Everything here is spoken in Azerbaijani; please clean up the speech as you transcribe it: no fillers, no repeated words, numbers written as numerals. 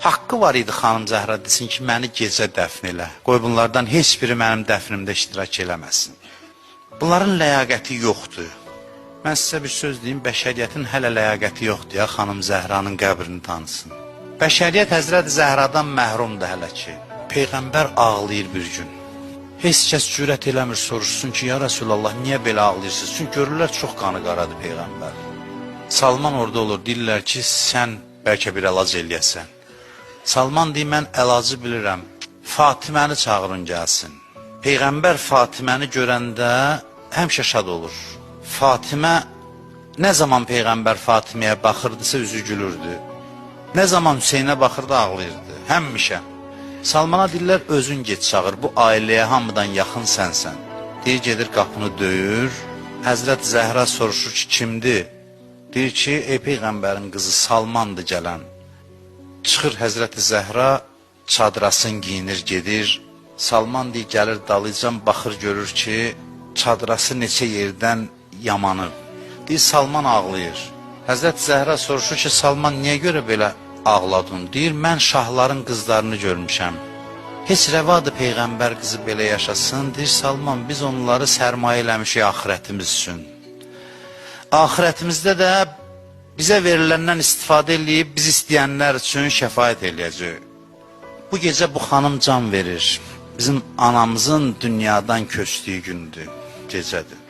Haqqı var idi xanım Zəhra desin ki, məni gecə dəfn elə. Qoy bunlardan heç biri mənim dəfnimdə iştirak eləməsin. Bunların ləyaqəti yoxdur. Mən sizə bir söz deyim, bəşəriyyətin hələ ləyaqəti yoxdur ya, xanım Zəhranın qəbrini tanısın. Bəşəriyyət Həzrət Zəhra'dan məhrumdur hələ ki. Peyğəmbər ağlayır bir gün. Heç kəs cürət eləmir, soruşsun ki, ya Rasulallah, niyə belə ağlayırsınız? Çünki görürlər, çox qanı qaradır Peyğəmbər. Salman orada olur, deyirlər ki, sən bəlkə bir əlac eləyəsən. Salman deyir, mən əlacı bilirəm, Fatiməni çağırın gəlsin. Peyğəmbər Fatiməni görəndə həmişə şad olur. Fatimə, nə zaman Peyğəmbər Fatiməyə baxırdısa üzü gülürdü. Nə zaman Hüseynə baxırdı, ağlayırdı, həmişə. Salmana deyirlər, özün get çağır, bu ailəyə hamıdan yaxın sənsən. Deyir, gedir qapını döyür, Həzrət Zəhra soruşur ki, kimdir? Deyir ki, ey Peyğəmbərin qızı Salmandır gələn. Çıxır Həzrət Zəhra, çadrasın giyinir, gedir. Salman deyir, gəlir dalıcan, baxır, görür ki, çadrası neçə yerdən yamanır. Deyir, Salman ağlayır. Həzrət Zəhra soruşur ki, Salman niyə görə belə ağladın? Deyir, mən şahların qızlarını görmüşəm. Heç rəvadır Peyğəmbər qızı belə yaşasın. Deyir, Salman, biz onları sərmayə eləmişik axirətimiz üçün. Axirətimizdə də bizə veriləndən istifadə eləyib, biz istəyənlər üçün şəfaət eləyəcək. Bu gecə bu xanım can verir. Bizim anamızın dünyadan köçdüyü gündür, gecədir.